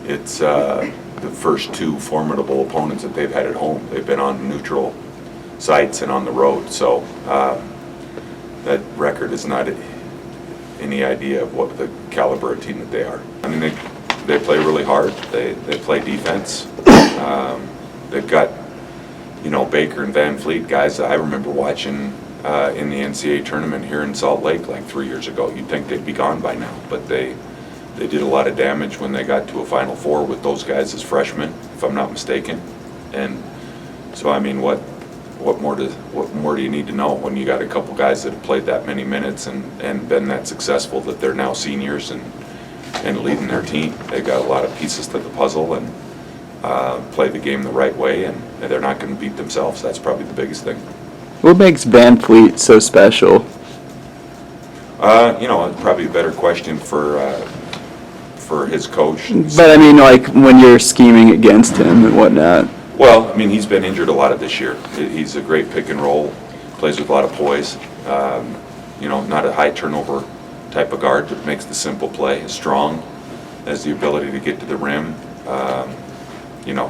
it's the first two formidable opponents that they've had at home. They've been on neutral sites and on the road, so that record is not any idea of what the caliber of team that they are. I mean, they play really hard. They play defense. They've got, Baker and Van Fleet, guys that I remember watching in the NCAA tournament here in Salt Lake like 3 years ago. You'd think they'd be gone by now, but they did a lot of damage when they got to a Final Four with those guys as freshmen, if I'm not mistaken. And so, I mean, what more do you need to know when you got a couple guys that have played that many minutes and been that successful that they're now seniors and leading their team? They've got a lot of pieces to the puzzle and play the game the right way, and they're not going to beat themselves. That's probably the biggest thing. What makes Van Fleet so special? Probably a better question for his coach. But I mean, like when you're scheming against him and whatnot. Well, I mean, he's been injured a lot of this year. He's a great pick and roll, plays with a lot of poise. Not a high turnover type of guard, but makes the simple play. Is strong, has the ability to get to the rim.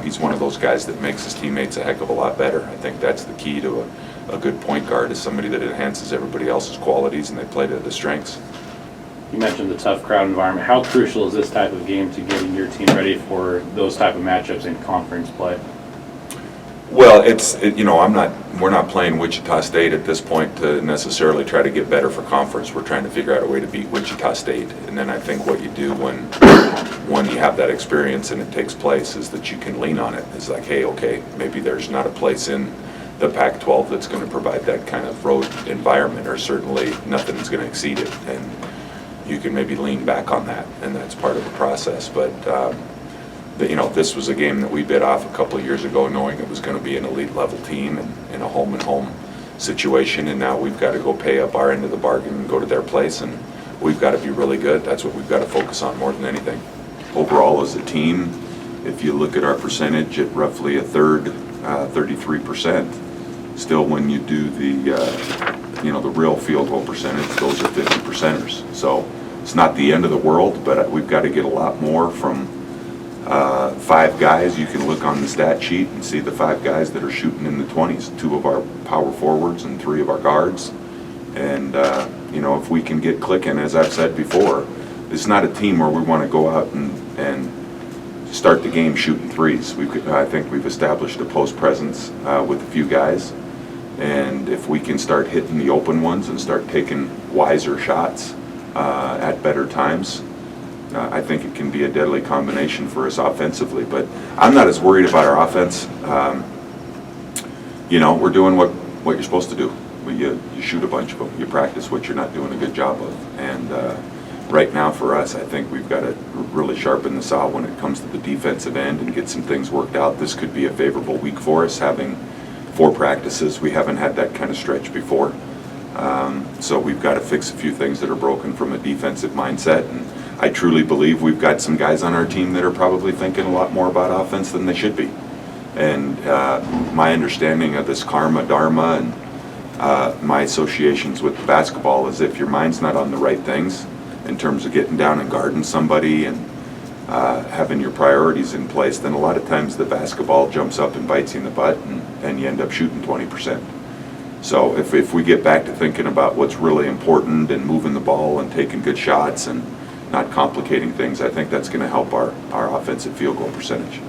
He's one of those guys that makes his teammates a heck of a lot better. I think that's the key to a good point guard, is somebody that enhances everybody else's qualities and they play to the strengths. You mentioned the tough crowd environment. How crucial is this type of game to getting your team ready for those type of matchups in conference play? Well, we're not playing Wichita State at this point to necessarily try to get better for conference. We're trying to figure out a way to beat Wichita State. And then I think what you do when you have that experience and it takes place is that you can lean on it. It's like, hey, okay, maybe there's not a place in the Pac-12 that's going to provide that kind of road environment, or certainly nothing's going to exceed it. And you can maybe lean back on that, and that's part of the process. But this was a game that we bit off a couple of years ago, knowing it was going to be an elite level team and in a home and home situation, and now we've got to go pay up our end of the bargain and go to their place, and we've got to be really good. That's what we've got to focus on more than anything. Overall, as a team, if you look at our percentage at roughly a third, 33%, still when you do the real field goal percentage, those are 50%ers. So it's not the end of the world, but we've got to get a lot more from 5 guys. You can look on the stat sheet and see the 5 guys that are shooting in the 20s, 2 of our power forwards and 3 of our guards. And, if we can get clicking, as I've said before, it's not a team where we want to go out and start the game shooting threes. I think we've established a post presence with a few guys. And if we can start hitting the open ones and start taking wiser shots at better times, I think it can be a deadly combination for us offensively. But I'm not as worried about our offense. We're doing what you're supposed to do. You shoot a bunch of them. You practice what you're not doing a good job of. And right now for us, I think we've got to really sharpen the saw when it comes to the defensive end and get some things worked out. This could be a favorable week for us, having 4 practices. We haven't had that kind of stretch before. So we've got to fix a few things that are broken from a defensive mindset. And I truly believe we've got some guys on our team that are probably thinking a lot more about offense than they should be. And my understanding of this karma, dharma, and my associations with the basketball is if your mind's not on the right things in terms of getting down and guarding somebody and having your priorities in place, then a lot of times the basketball jumps up and bites you in the butt, and you end up shooting 20%. So if we get back to thinking about what's really important and moving the ball and taking good shots and not complicating things, I think that's going to help our offensive field goal percentage.